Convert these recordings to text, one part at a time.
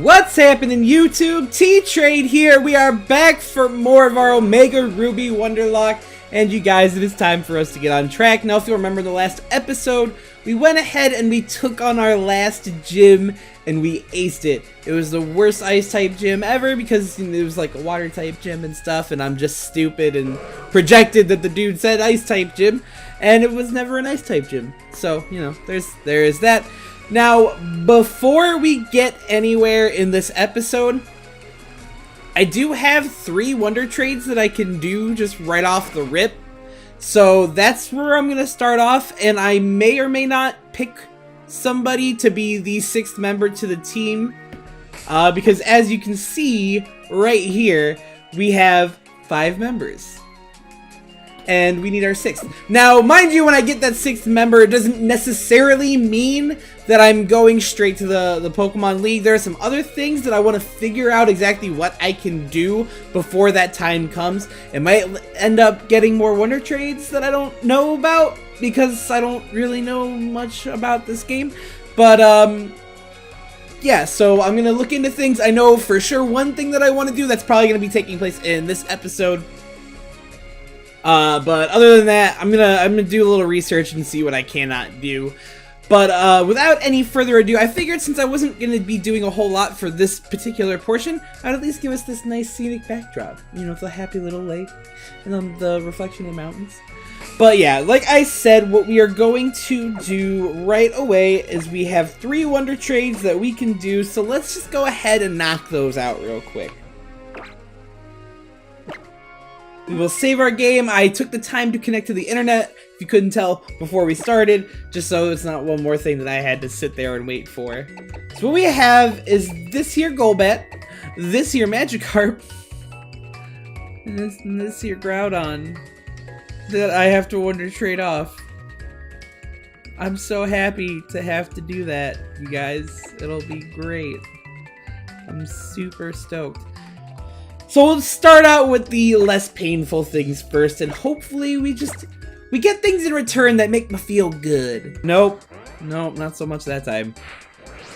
What's happening, YouTube? T-Trade here. We are back for more of our Omega Ruby Wonderlocke. And you guys, it is time for us to get on track. Now, if you remember the last episode, we went ahead and we took on our last gym and we aced it. It was the worst ice-type gym ever because it was like a water-type gym and stuff, and I'm just stupid and projected that the dude said ice-type gym, and it was never an ice-type gym. So, you know, there is that. Now, before we get anywhere in this episode, I do have 3 wonder trades that I can do just right off the rip. So that's where I'm going to start off, and I may or may not pick somebody to be the 6th member to the team. Because as you can see right here, we have 5 members. And we need our 6th. Now, mind you, when I get that 6th member, it doesn't necessarily mean that I'm going straight to the Pokemon League. There are some other things that I want to figure out exactly what I can do before that time comes. It might end up getting more wonder trades that I don't know about because I don't really know much about this game. But, yeah, so I'm going to look into things. I know for sure one thing that I want to do that's probably going to be taking place in this episode. But other than that, I'm gonna do a little research and see what I cannot do. But without any further ado, I figured since I wasn't gonna be doing a whole lot for this particular portion, I'd at least give us this nice scenic backdrop. You know, the happy little lake and the reflection of the mountains. But yeah, like I said, what we are going to do right away is we have 3 wonder trades that we can do. So let's just go ahead and knock those out real quick. We will save our game. I took the time to connect to the internet, if you couldn't tell, before we started, just so it's not one more thing that I had to sit there and wait for. So what we have is this here Golbat, this here Magikarp, and this here Groudon that I have to wonder trade off. I'm so happy to have to do that, you guys. It'll be great. I'm super stoked. So we'll start out with the less painful things first, and hopefully we get things in return that make me feel good. Nope, not so much that time.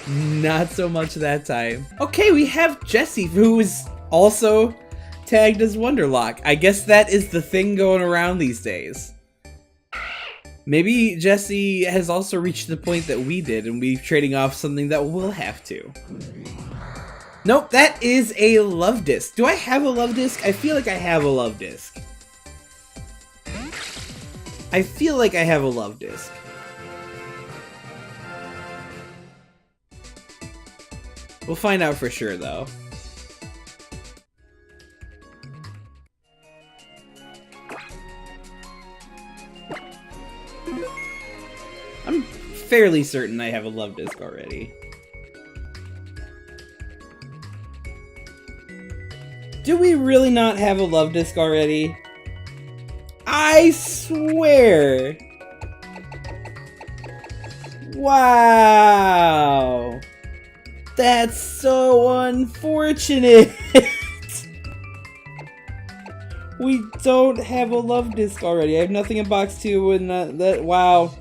Not so much that time. Okay, we have Jessie, who is also tagged as Wonderlocke. I guess that is the thing going around these days. Maybe Jessie has also reached the point that we did, and we're trading off something that we'll have to. Nope, that is a love disc. Do I have a love disc? I feel like I have a love disc. I feel like I have a love disc. We'll find out for sure, though. I'm fairly certain I have a love disc already. Do we really not have a love disc already? I swear! Wow! That's so unfortunate! We don't have a love disc already. I have nothing in box 2 and that wow.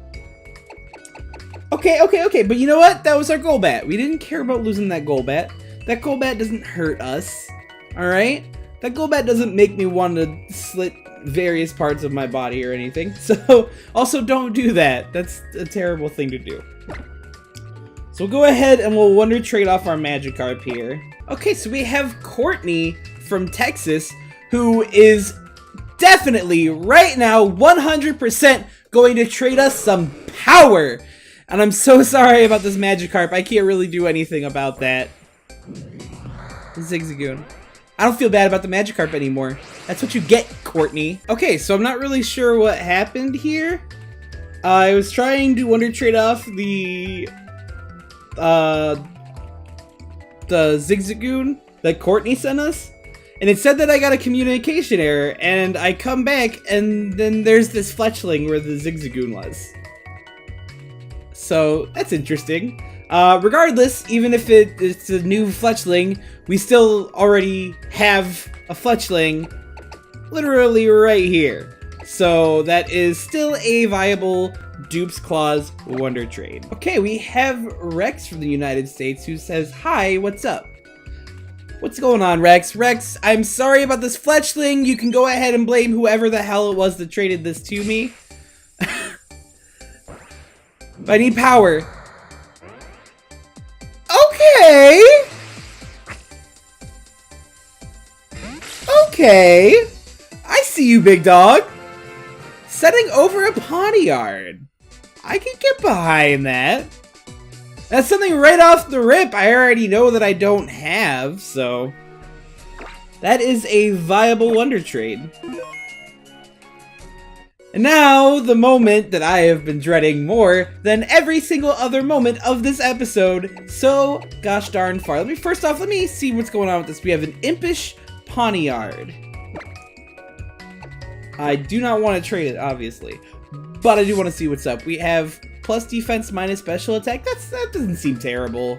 Okay, but you know what? That was our Golbat. We didn't care about losing that Golbat. That Golbat doesn't hurt us. Alright? That Golbat doesn't make me want to slit various parts of my body or anything. So, also don't do that. That's a terrible thing to do. So we'll go ahead and we'll wonder trade off our Magikarp here. Okay, so we have Courtney from Texas, who is definitely, right now, 100% going to trade us some power. And I'm so sorry about this Magikarp. I can't really do anything about that. Zigzagoon. I don't feel bad about the Magikarp anymore. That's what you get, Courtney. Okay, so I'm not really sure what happened here. I was trying to wonder trade off the Zigzagoon that Courtney sent us, and it said that I got a communication error, and I come back, and then there's this Fletchling where the Zigzagoon was. So, that's interesting. Regardless, even if it's a new Fletchling, we still already have a Fletchling literally right here. So that is still a viable Dupes Claws Wonder Trade. Okay, we have Rex from the United States who says, "Hi, what's up?" What's going on, Rex? Rex, I'm sorry about this fletchling. You can go ahead and blame whoever the hell it was that traded this to me. I need power. Okay. Okay. I see you, big dog. Setting over a Pawniard. I can get behind that. That's something right off the rip I already know that I don't have, so... that is a viable Wonder Trade. And now, the moment that I have been dreading more than every single other moment of this episode, so gosh darn far. First off, let me see what's going on with this. We have an Impish Pawniard. I do not want to trade it, obviously, but I do want to see what's up. We have plus defense, minus special attack. That doesn't seem terrible.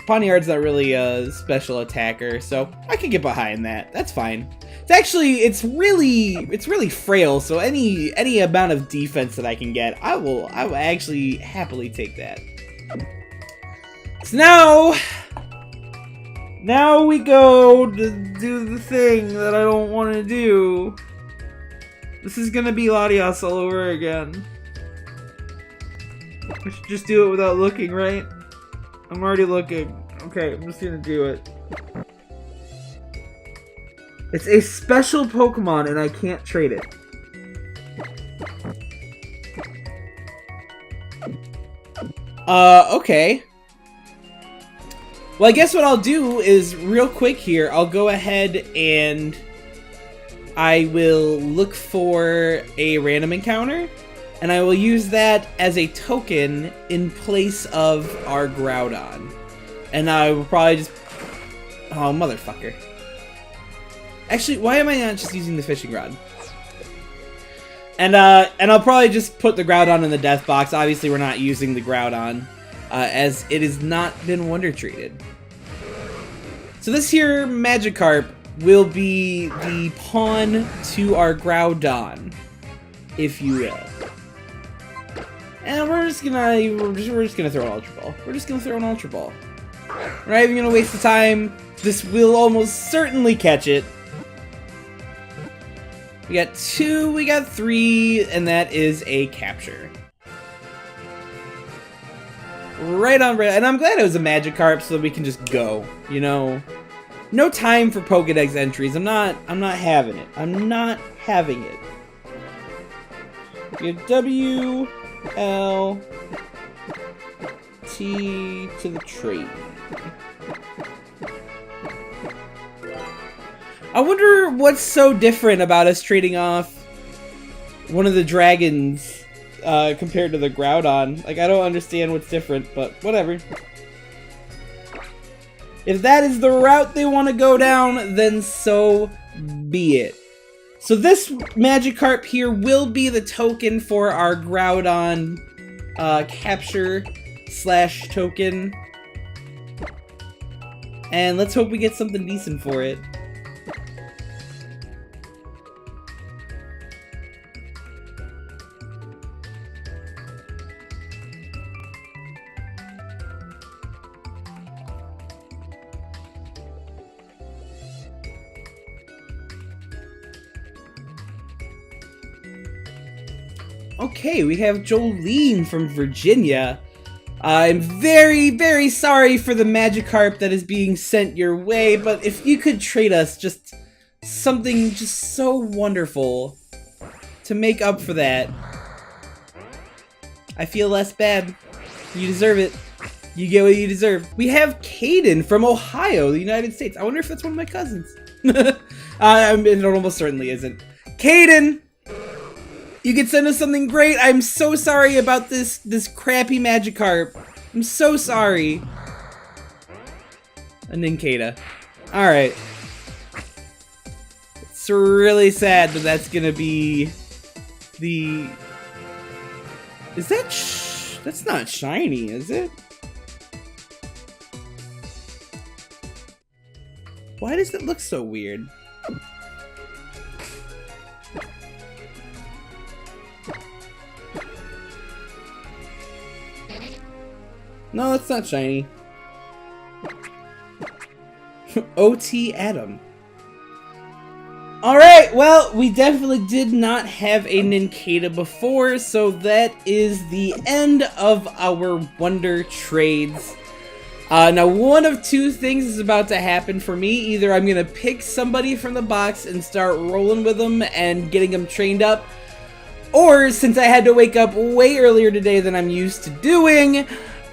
Pawniard's not really a special attacker, so I can get behind that. That's fine. It's really frail, so any amount of defense that I can get, I will actually happily take that. So now we go to do the thing that I don't want to do. This is gonna be Latias all over again. I should just do it without looking, right? I'm already looking. Okay, I'm just gonna do it. It's a special Pokemon and I can't trade it. Okay. Well, I guess what I'll do is, real quick here, I'll go ahead and I will look for a random encounter, and I will use that as a token in place of our Groudon. And I will probably just... oh, motherfucker. Actually, why am I not just using the fishing rod? And I'll probably just put the Groudon in the death box. Obviously, we're not using the Groudon, as it has not been Wonder Treated. So this here Magikarp will be the pawn to our Groudon, if you will. And we're just gonna throw an Ultra Ball. We're just gonna throw an Ultra Ball. We're not even gonna waste the time. This will almost certainly catch it. We got 2, we got 3, and that is a capture. Right on, and I'm glad it was a Magikarp so that we can just go, you know? No time for Pokedex entries. I'm not having it. I'm not having it. We have W, L, T to the trade. I wonder what's so different about us trading off one of the dragons compared to the Groudon. Like, I don't understand what's different, but whatever. If that is the route they want to go down, then so be it. So this Magikarp here will be the token for our Groudon capture / token. And let's hope we get something decent for it. Okay, we have Jolene from Virginia. I'm very, very sorry for the Magikarp that is being sent your way, but if you could trade us just something just so wonderful to make up for that, I feel less bad. You deserve it. You get what you deserve. We have Caden from Ohio, the United States. I wonder if that's one of my cousins. It almost certainly isn't. Caden! You could send us something great. I'm so sorry about this crappy Magikarp. I'm so sorry. A Nincada. Alright. It's really sad that that's gonna be the... Is that that's not shiny, is it? Why does it look so weird? No, that's not shiny. OT Adam. Alright, well, we definitely did not have a Nincada before, so that is the end of our Wonder Trades. Now, one of two things is about to happen for me. Either I'm going to pick somebody from the box and start rolling with them and getting them trained up, or since I had to wake up way earlier today than I'm used to doing,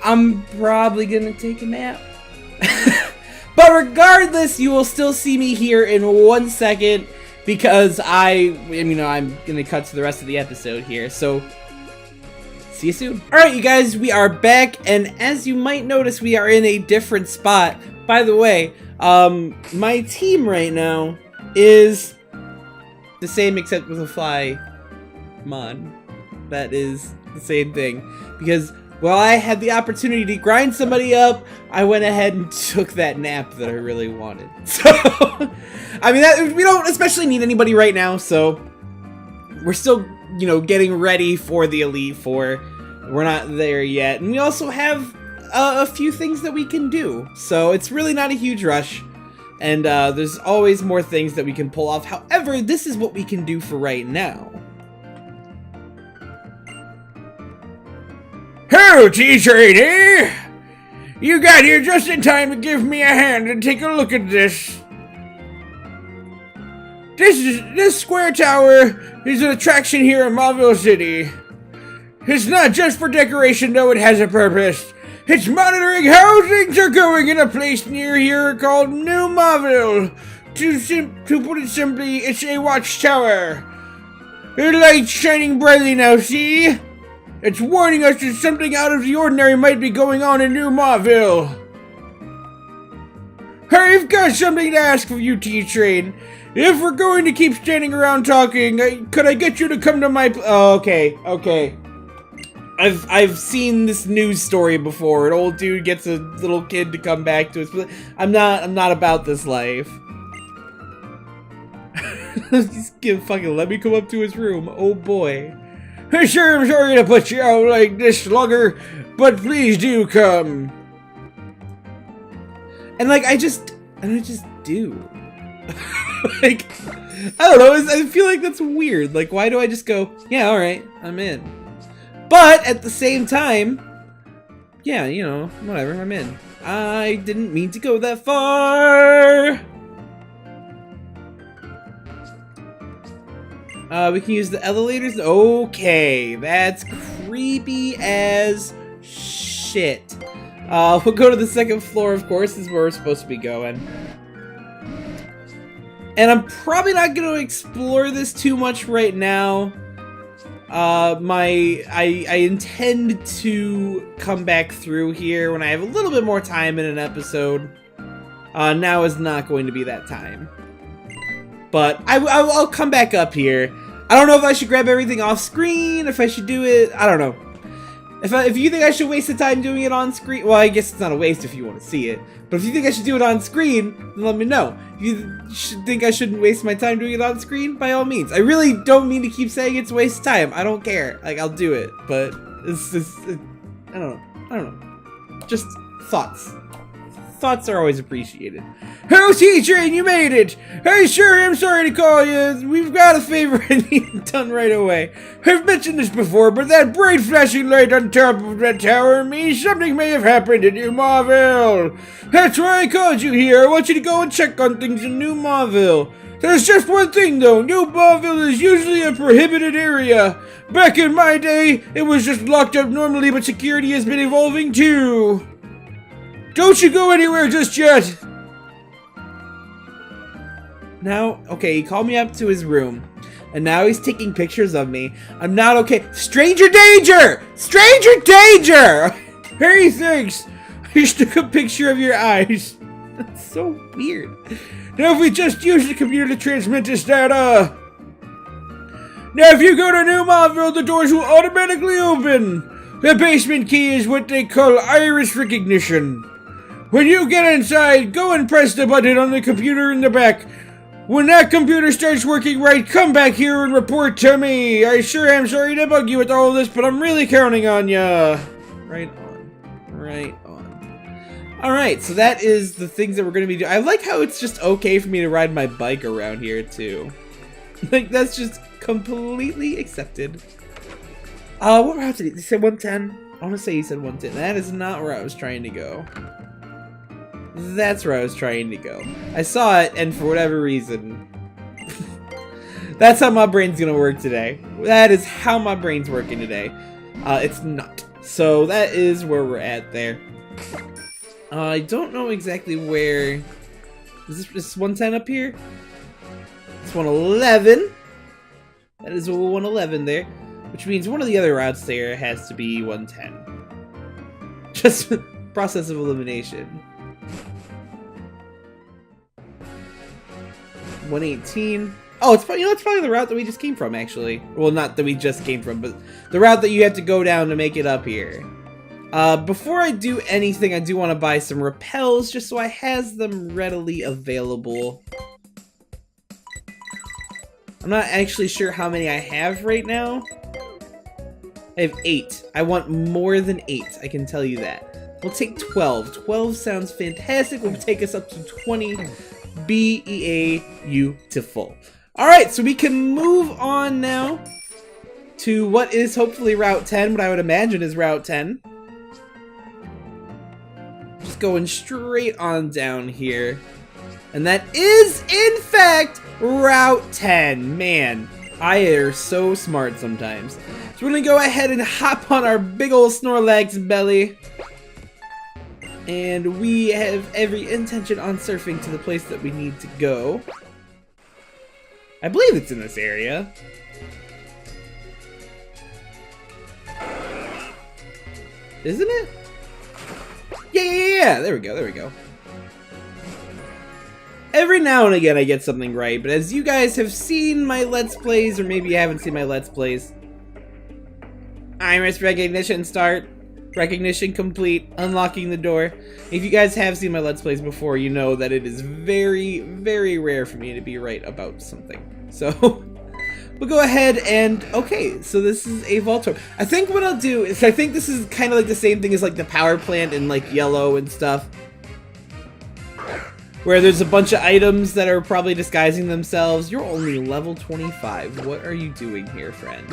I'm probably going to take a nap. But regardless, you will still see me here in 1 second, because I'm gonna cut to the rest of the episode here, so see you soon. Alright, you guys, we are back, and as you might notice, we are in a different spot. By the way, my team right now is the same except with a fly mon. That is the same thing, because while I had the opportunity to grind somebody up, I went ahead and took that nap that I really wanted. So, I mean, we don't especially need anybody right now, so we're still, you know, getting ready for the Elite Four. We're not there yet, and we also have a few things that we can do. So it's really not a huge rush, and there's always more things that we can pull off. However, this is what we can do for right now. Hello, T-Trade, You got here just in time to give me a hand and take a look at this. This square tower is an attraction here in Mauville City. It's not just for decoration, though, it has a purpose. It's monitoring how things are going in a place near here called New Mauville. To put it simply, it's a watchtower. The light's shining brightly now, see? It's warning us that something out of the ordinary might be going on in New Mauville. I've got something to ask of you, T-Train. If we're going to keep standing around talking, could I get you to come to my oh, okay. I've seen this news story before. An old dude gets a little kid to come back to his. I'm not about this life. Just fucking let me come up to his room. Oh boy. Sure, I'm sorry to put you out like this, slugger, but please do come. And like, I just do. Like, I don't know, I feel like that's weird. Like, why do I just go, yeah, alright, I'm in. But, at the same time, yeah, you know, whatever, I'm in. I didn't mean to go that far! We can use the elevators. Okay, that's creepy as shit. We'll go to the second floor, of course. This is where we're supposed to be going. And I'm probably not going to explore this too much right now. I intend to come back through here when I have a little bit more time in an episode. Now is not going to be that time. But I'll come back up here. I don't know if I should grab everything off screen, if I should do it, I don't know. If you think I should waste the time doing it on screen, well, I guess it's not a waste if you want to see it. But if you think I should do it on screen, then let me know. If you think I shouldn't waste my time doing it on screen, by all means. I really don't mean to keep saying it's a waste of time. I don't care. Like, I'll do it. But it's just, I don't know. Just thoughts. Thoughts are always appreciated. Oh, T-Train, you made it! I sure am sorry to call you. We've got a favor I need done right away. I've mentioned this before, but that bright flashing light on top of that tower means something may have happened in New Mauville. That's why I called you here. I want you to go and check on things in New Mauville. There's just one thing, though. New Mauville is usually a prohibited area. Back in my day, it was just locked up normally, but security has been evolving too. Don't you go anywhere just yet! Now, okay, he called me up to his room, and now he's taking pictures of me. I'm not okay. Stranger danger! Stranger danger! Hey, thanks! I just took a picture of your eyes. That's so weird. Now if we just use the computer to transmit this data... Now if you go to New Mauville, the doors will automatically open. The basement key is what they call iris recognition. When you get inside, go and press the button on the computer in the back. When that computer starts working right, come back here and report to me. I sure am sorry to bug you with all this, but I'm really counting on ya. Right on. Right on. Alright, so that is the things that we're going to be doing. I like how it's just okay for me to ride my bike around here, too. Like, that's just completely accepted. What route did he say? 110? I want to say he said 110. That is not where I was trying to go. That's where I was trying to go. I saw it, and for whatever reason... that's how my brain's going to work today. That is how my brain's working today. It's not. So that is where we're at there. I don't know exactly where... Is this 110 up here? It's 111. That is 111 there. Which means one of the other routes there has to be 110. Just process of elimination. 118. Oh, it's probably, it's probably the route that we just came from, actually. Well, not that we just came from, but the route that you have to go down to make it up here. Before I do anything, I do want to buy some repels, just so I has them readily available. I'm not actually sure how many I have right now. I have 8. I want more than 8, I can tell you that. We'll take 12. 12 sounds fantastic. We'll take us up to 20. Beautiful. Alright, so we can move on now to what is hopefully Route 10, what I would imagine is Route 10. Just going straight on down here. And that is, in fact, Route 10. Man, I are so smart sometimes. So we're gonna go ahead and hop on our big ol' Snorlax belly. And we have every intention on surfing to the place that we need to go. I believe it's in this area. Isn't it? Yeah, there we go. Every now and again I get something right, but as you guys have seen my Let's Plays, or maybe you haven't seen my Let's Plays, Iris recognition start, recognition complete, unlocking the door. If you guys have seen my Let's Plays before, you know that it is very, very rare for me to be right about something. So, we'll go ahead and, okay, so this is a Voltorb. I think what I'll do is, I think this is kind of like the same thing as like the power plant in like yellow and stuff. Where there's a bunch of items that are probably disguising themselves. You're only level 25. What are you doing here, friend?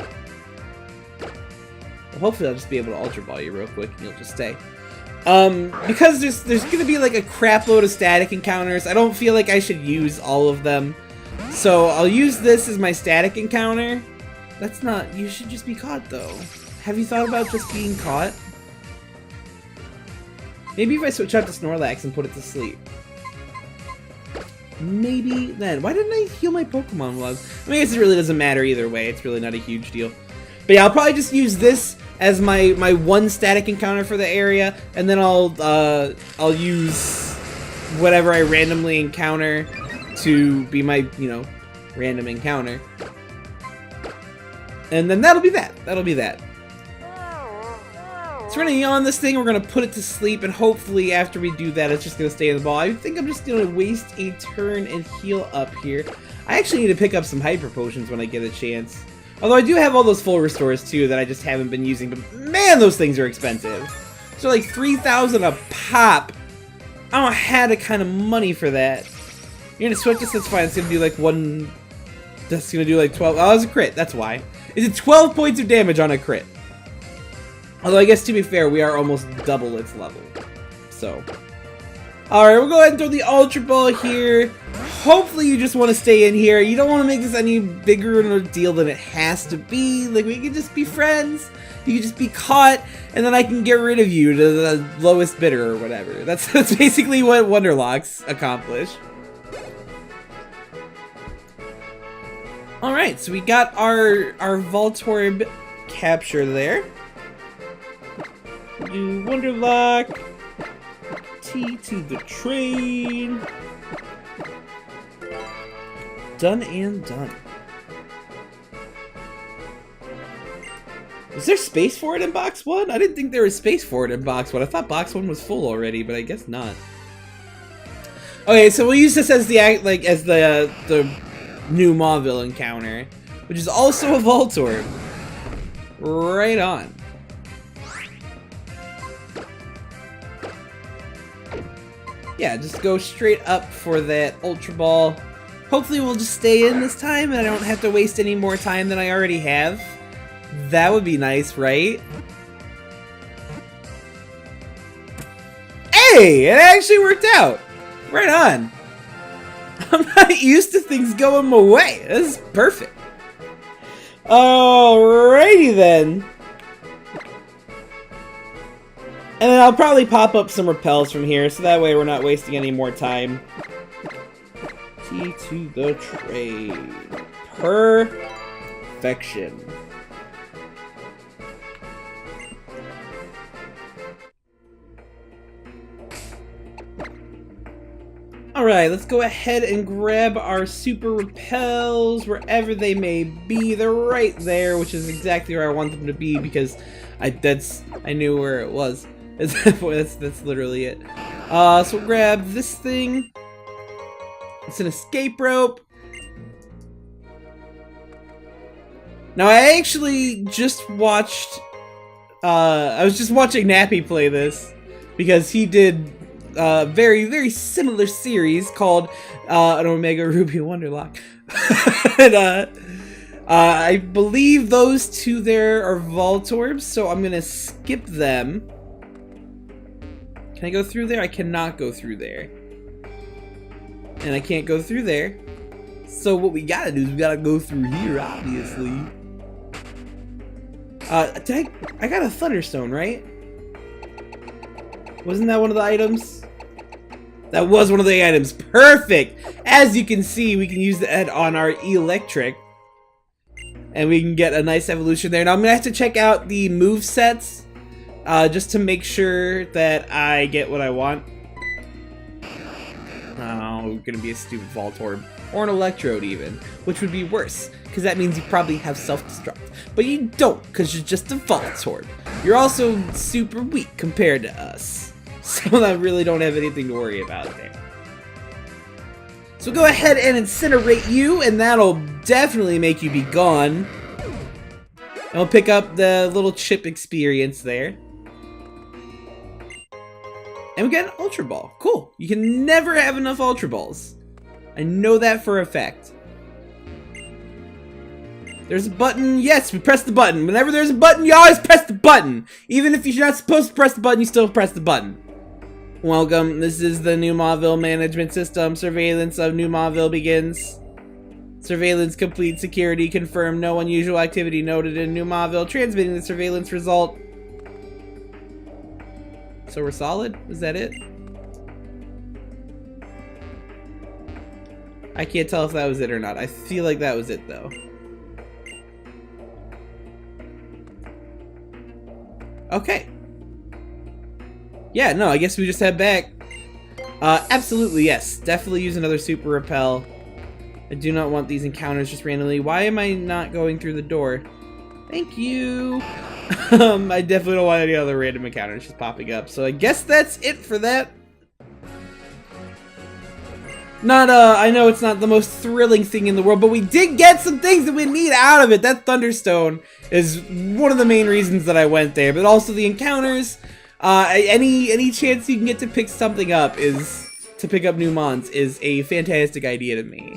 Well, hopefully I'll just be able to Ultra Ball you real quick and you'll just stay. Because there's gonna be like a crap load of static encounters. I don't feel like I should use all of them. So I'll use this as my static encounter. That's not... You should just be caught, though. Have you thought about just being caught? Maybe if I switch out to Snorlax and put it to sleep. Maybe then. Why didn't I heal my Pokemon while I mean, I guess it really doesn't matter either way. It's really not a huge deal. But yeah, I'll probably just use this as my one static encounter for the area, and then I'll use whatever I randomly encounter to be my, you know, random encounter. And then that'll be that. That'll be that. So we're gonna yawn this thing, we're gonna put it to sleep, and hopefully after we do that, it's just gonna stay in the ball. I think I'm just gonna waste a turn and heal up here. I actually need to pick up some Hyper Potions when I get a chance. Although I do have all those full restores too that I just haven't been using, but man, those things are expensive. So like 3,000 a pop. I don't have the kind of money for that. You're gonna switch this, that's fine. It's gonna do like one... That's gonna do like 12... Oh, it's a crit, that's why. Is it 12 points of damage on a crit? Although I guess to be fair, we are almost double its level. So... Alright, we'll go ahead and throw the Ultra Ball here. Hopefully you just want to stay in here. You don't want to make this any bigger of a deal than it has to be. Like, we can just be friends. You can just be caught, and then I can get rid of you to the lowest bidder or whatever. That's basically what Wonderlocks accomplish. Alright, so we got our Voltorb capture there. Do Wonderlocke. T to the train. Done and done. Was there space for it in box 1? I didn't think there was space for it in box 1. I thought box 1 was full already, but I guess not. Okay, so we'll use this as the new Mauville encounter, which is also a Voltorb. yeah, just go straight up for that Ultra Ball. Hopefully we'll just stay in this time and I don't have to waste any more time than I already have. That would be nice, right? Hey, it actually worked out. Right on. I'm not used to things going my way. This is perfect. Alrighty then. And then I'll probably pop up some repels from here, so that way we're not wasting any more time. Key to the trade. Perfection. Alright, let's go ahead and grab our super repels wherever they may be. They're right there, which is exactly where I want them to be because I knew where it was. That's literally it. So we'll grab this thing. It's an escape rope. Now I actually just watched I was just watching Nappy play this because he did a very similar series called an Omega Ruby Wonderlocke. And I believe those two there are Voltorbs, so I'm gonna skip them. Can I go through there? I cannot go through there. And I can't go through there. So what we gotta do is we gotta go through here, obviously. I got a Thunderstone, right? Wasn't that one of the items? That was one of the items. Perfect! As you can see, we can use that on our Electric. And we can get a nice evolution there. Now I'm gonna have to check out the move sets. Just to make sure that I get what I want. Oh, gonna be a stupid Voltorb. Or an Electrode even. Which would be worse. Because that means you probably have self-destruct. But you don't, because you're just a Voltorb. You're also super weak compared to us. So I really don't have anything to worry about there. So go ahead and incinerate you, and that'll definitely make you be gone. And we'll pick up the little chip experience there. And we got an Ultra Ball. Cool. You can never have enough Ultra Balls. I know that for a fact. There's a button. Yes, we press the button. Whenever there's a button, you always press the button. Even if you're not supposed to press the button, you still press the button. Welcome. This is the New Mauville Management System. Surveillance of New Mauville begins. Surveillance complete. Security confirmed. No unusual activity noted in New Mauville. Transmitting the surveillance result. So we're solid? Is that it? I can't tell if that was it or not. I feel like that was it though. Okay. Yeah, no, I guess we just head back. Absolutely, yes. Definitely use another super repel. I do not want these encounters just randomly. Why am I not going through the door? Thank you. I definitely don't want any other random encounters just popping up. So I guess that's it for that. I know it's not the most thrilling thing in the world, but we did get some things that we need out of it. That Thunderstone is one of the main reasons that I went there, but also the encounters. Any chance you can get to pick something up to pick up new mons is a fantastic idea to me.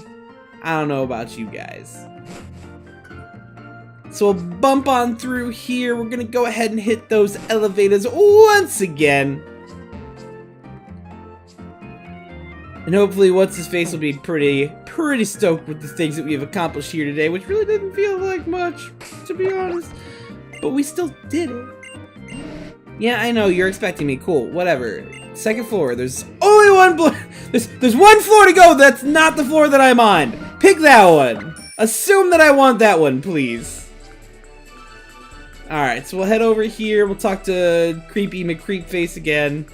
I don't know about you guys. So we'll bump on through here. We're gonna go ahead and hit those elevators once again. And hopefully what's-his-face will be pretty stoked with the things that we have accomplished here today, which really didn't feel like much, to be honest. But we still did it. Yeah, I know, you're expecting me. Cool, whatever. Second floor, there's only one floor. There's one floor to go. That's not the floor that I'm on. Pick that one. Assume that I want that one, please. Alright, so we'll head over here. We'll talk to Creepy McCreepface again.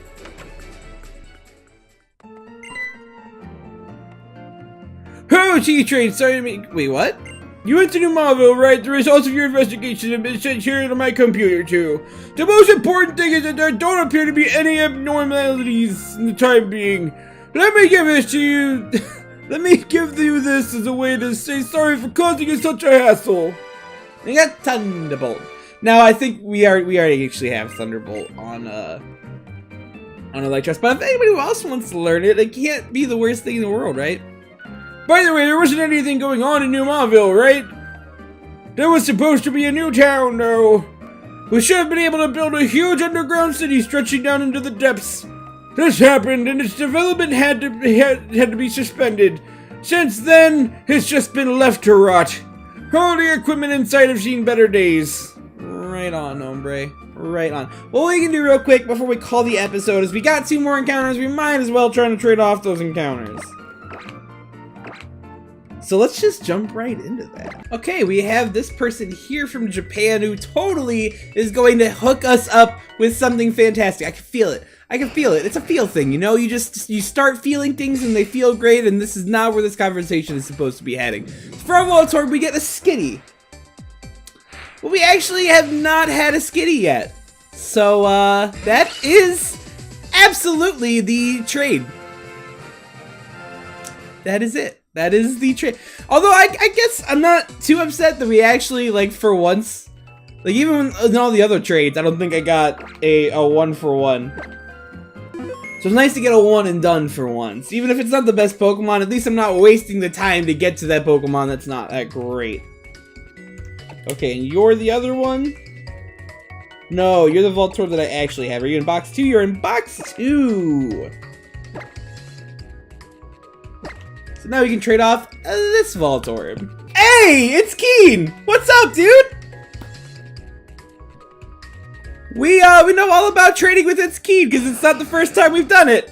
Oh, T-Train, sorry to make... Wait, what? You went to New Mauville, right? The results of your investigation have been sent here to my computer, too. The most important thing is that there don't appear to be any abnormalities in the time being. Let me give this to you... Let me give you this as a way to say sorry for causing you such a hassle. We got Thunderbolt. Now, I think we already actually have Thunderbolt on on Electros, but if anybody else wants to learn it, it can't be the worst thing in the world, right? By the way, there wasn't anything going on in New Mauville, right? There was supposed to be a new town, though. We should have been able to build a huge underground city stretching down into the depths. This happened, and its development had to be suspended. Since then, it's just been left to rot. All the equipment inside have seen better days. Right on, hombre. Right on. What we can do real quick before we call the episode is we got 2 more encounters. We might as well try to trade off those encounters. So let's just jump right into that. Okay, we have this person here from Japan who totally is going to hook us up with something fantastic. I can feel it. I can feel it. It's a feel thing, you know? You start feeling things and they feel great, and this is not where this conversation is supposed to be heading. From Voltorb, we get a Skitty. Well, we actually have not had a Skitty yet. So, that is absolutely the trade. That is it. That is the trade. Although, I guess I'm not too upset that we actually, like, for once, like, even in all the other trades, I don't think I got a 1-for-1. So it's nice to get a 1 and done for once. Even if it's not the best Pokemon, at least I'm not wasting the time to get to that Pokemon that's not that great. Okay, and you're the other one? No, you're the Voltorb that I actually have. Are you in box 2? You're in box 2! So now we can trade off this Voltorb. Hey, it's Keen! What's up, dude? We know all about trading with its Keen because it's not the first time we've done it.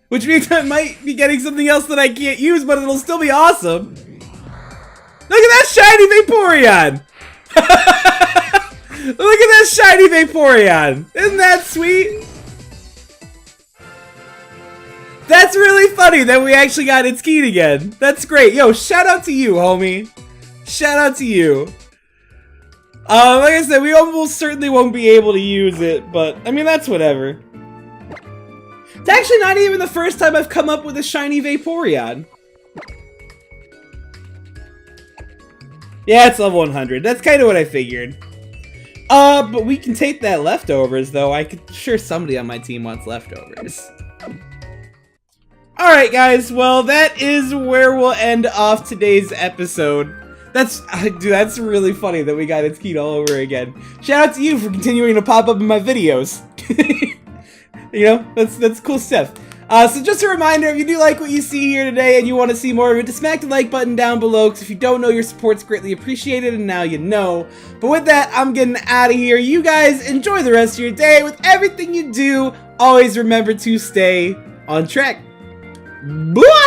Which means I might be getting something else that I can't use, but it'll still be awesome. Look at that shiny Vaporeon! Look at that shiny Vaporeon! Isn't that sweet? That's really funny that we actually got its Keen again. That's great. Yo, shout out to you, homie. Shout out to you. Like I said, we almost certainly won't be able to use it, but, I mean, that's whatever. It's actually not even the first time I've come up with a shiny Vaporeon. Yeah, it's level 100. That's kind of what I figured. But we can take that leftovers, though. I'm sure somebody on my team wants leftovers. Alright, guys. Well, that is where we'll end off today's episode. Dude, that's really funny that we got its Keen all over again. Shout out to you for continuing to pop up in my videos. You know, that's cool stuff. So just a reminder, if you do like what you see here today and you want to see more of it, just smack the like button down below, because if you don't know, your support's greatly appreciated, and now you know. But with that, I'm getting out of here. You guys enjoy the rest of your day. With everything you do, always remember to stay on track. Bye!